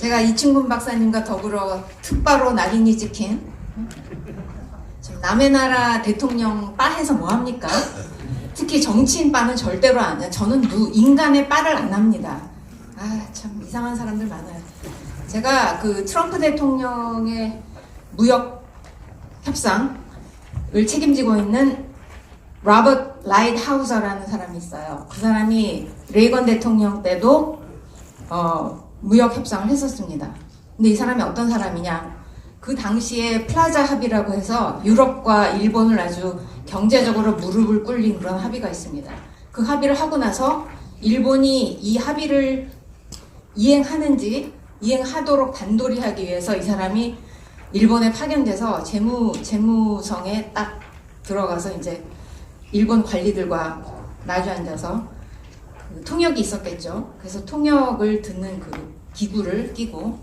제가 이충근 박사님과 더불어 특바로 낙인이 찍힌 남의 나라 대통령 빠해서 뭐합니까? 특히 정치인 빠는 절대로 안 해요. 저는 인간의 빠를 안 합니다. 아, 참 이상한 사람들 많아요. 제가 그 트럼프 대통령의 무역 협상을 책임지고 있는 로버트 라이트하우저라는 사람이 있어요. 그 사람이 레이건 대통령 때도 무역 협상을 했었습니다. 근데 이 사람이 어떤 사람이냐? 그 당시에 플라자 합의라고 해서 유럽과 일본을 아주 경제적으로 무릎을 꿇린 그런 합의가 있습니다. 그 합의를 하고 나서 일본이 이 합의를 이행하도록 단돌이 하기 위해서 이 사람이 일본에 파견돼서 재무성에 딱 들어가서 이제 일본 관리들과 마주 앉아서 그 통역이 있었겠죠. 그래서 통역을 듣는 그 기구를 끼고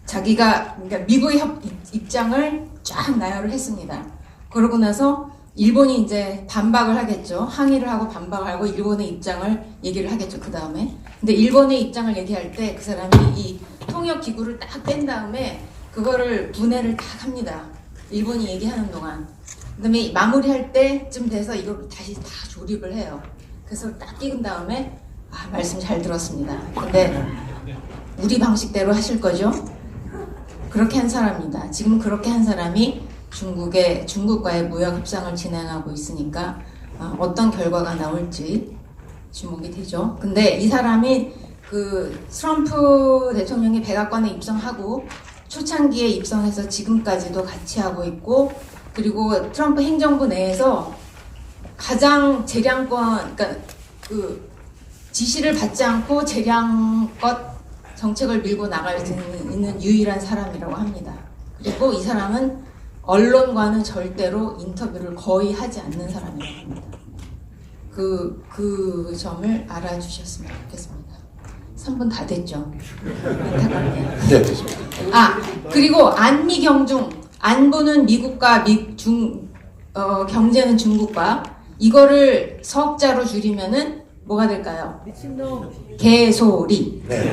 자기가 그러니까 미국의 입장을 쫙 나열을 했습니다. 그러고 나서 일본이 이제 반박을 하겠죠. 항의를 하고 반박을 하고 일본의 입장을 얘기를 하겠죠. 그 다음에 근데 일본의 입장을 얘기할 때 그 사람이 이 통역 기구를 딱 뺀 다음에 그거를 분해를 딱 합니다. 일본이 얘기하는 동안. 그 다음에 마무리할 때쯤 돼서 이걸 다시 다 조립을 해요. 그래서 딱 끼운 다음에 말씀 잘 들었습니다. 근데 우리 방식대로 하실 거죠? 그렇게 한 사람입니다. 지금 그렇게 한 사람이 중국과의 무역 협상을 진행하고 있으니까 어떤 결과가 나올지 주목이 되죠. 근데 이 사람이 그 트럼프 대통령이 백악관에 입성하고 초창기에 입성해서 지금까지도 같이 하고 있고 그리고 트럼프 행정부 내에서 가장 그러니까 그 지시를 받지 않고 재량껏 정책을 밀고 나갈 수 있는 유일한 사람이라고 합니다. 그리고 이 사람은 언론과는 절대로 인터뷰를 거의 하지 않는 사람이라고 합니다. 그 점을 알아주셨으면 좋겠습니다. 3분 다 됐죠? 안타깝네요. 네, 됐습니다. 그리고 안미경중, 안보는 미국과 경제는 중국과 이거를 석자로 줄이면은 뭐가 될까요? 미친놈. 개소리. 네.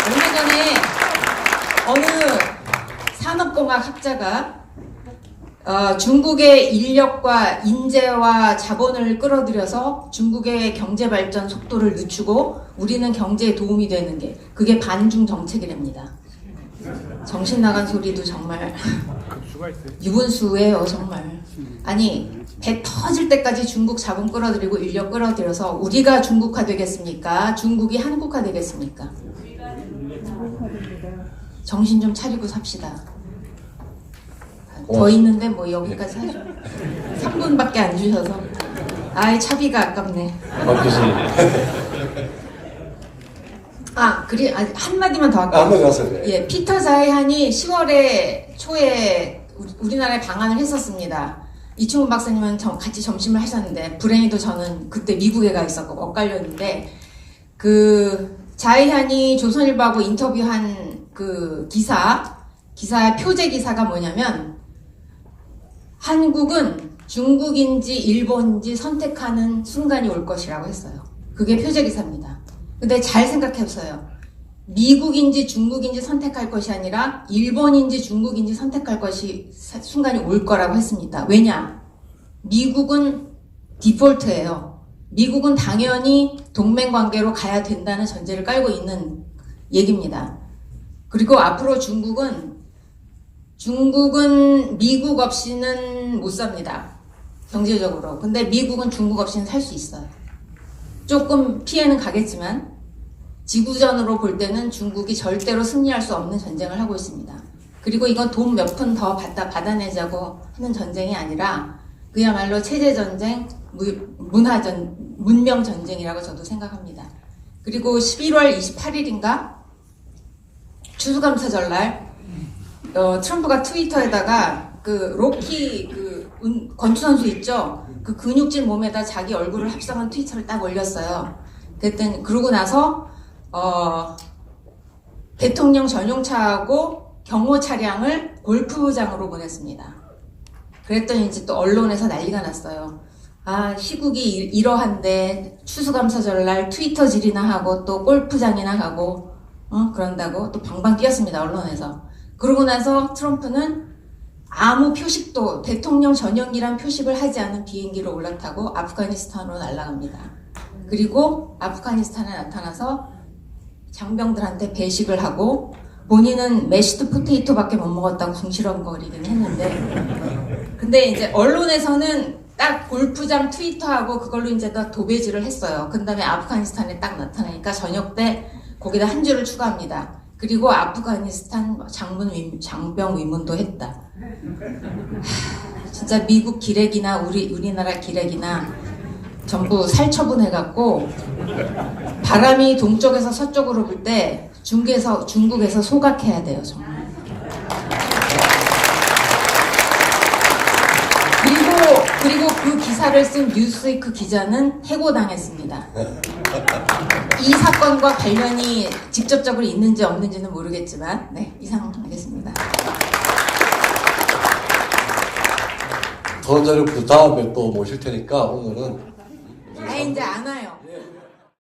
얼마 전에 어느 산업공학 학자가 중국의 인력과 인재와 자본을 끌어들여서 중국의 경제 발전 속도를 늦추고 우리는 경제에 도움이 되는 게 그게 반중 정책이랍니다. 정신 나간 소리도 정말 유분수예요, 정말. 아니 배 터질 때까지 중국 자본 끌어들이고 인력 끌어들여서 우리가 중국화 되겠습니까? 중국이 한국화 되겠습니까? 정신 좀 차리고 삽시다. 더 있는데 뭐 여기까지 하죠. 3분밖에 안 주셔서 아이 차비가 아깝네. 교수님. 한마디만 더 할까요? 한마디 하세요. 네. 예, 피터 자이한이 10월에 초에 우리나라에 방한을 했었습니다. 이충근 박사님은 같이 점심을 하셨는데 불행히도 저는 그때 미국에 가 있었고 엇갈렸는데 그 자이한이 조선일보하고 인터뷰한 그 기사의 표제 기사가 뭐냐면 한국은 중국인지 일본인지 선택하는 순간이 올 것이라고 했어요. 그게 표제 기사입니다. 근데 잘 생각해보세요. 미국인지 중국인지 선택할 것이 아니라 일본인지 중국인지 선택할 순간이 올 거라고 했습니다. 왜냐? 미국은 디폴트예요. 미국은 당연히 동맹관계로 가야 된다는 전제를 깔고 있는 얘기입니다. 그리고 앞으로 중국은 미국 없이는 못 삽니다. 경제적으로. 근데 미국은 중국 없이는 살 수 있어요. 조금 피해는 가겠지만 지구전으로 볼 때는 중국이 절대로 승리할 수 없는 전쟁을 하고 있습니다. 그리고 이건 돈 몇 푼 더 받아내자고 하는 전쟁이 아니라 그야말로 체제전쟁, 문명전쟁이라고 저도 생각합니다. 그리고 11월 28일인가 추수감사절날 트럼프가 트위터에다가 그 로키 권투선수 있죠? 그 근육질 몸에다 자기 얼굴을 합성한 트위터를 딱 올렸어요. 그랬더니 그러고 나서 대통령 전용차하고 경호 차량을 골프장으로 보냈습니다. 그랬더니 이제 또 언론에서 난리가 났어요. 시국이 이러한데 추수감사절날 트위터질이나 하고 또 골프장이나 가고 그런다고 또 방방 뛰었습니다. 언론에서. 그러고 나서 트럼프는 아무 표식도 대통령 전용기란 표식을 하지 않은 비행기를 올라타고 아프가니스탄으로 날아갑니다. 그리고 아프가니스탄에 나타나서 장병들한테 배식을 하고 본인은 메시드 포테이토밖에 못 먹었다고 궁시렁거리긴 했는데 근데 이제 언론에서는 딱 골프장 트위터하고 그걸로 이제 다 도배질을 했어요. 그 다음에 아프가니스탄에 딱 나타나니까 저녁 때 거기다 한 줄을 추가합니다. 그리고 아프가니스탄 장병 위문도 했다. 진짜 미국 기레기나 우리나라 기레기나 전부 살처분해갖고 바람이 동쪽에서 서쪽으로 불 때 중국에서 소각해야 돼요, 정말. 그리고 그 기사를 쓴 뉴스위크 기자는 해고당했습니다. 이 사건과 관련이 직접적으로 있는지 없는지는 모르겠지만, 네, 이상 하겠습니다. 더 자료 그 다음에 또 모실 테니까 오늘은 이제 안 와요.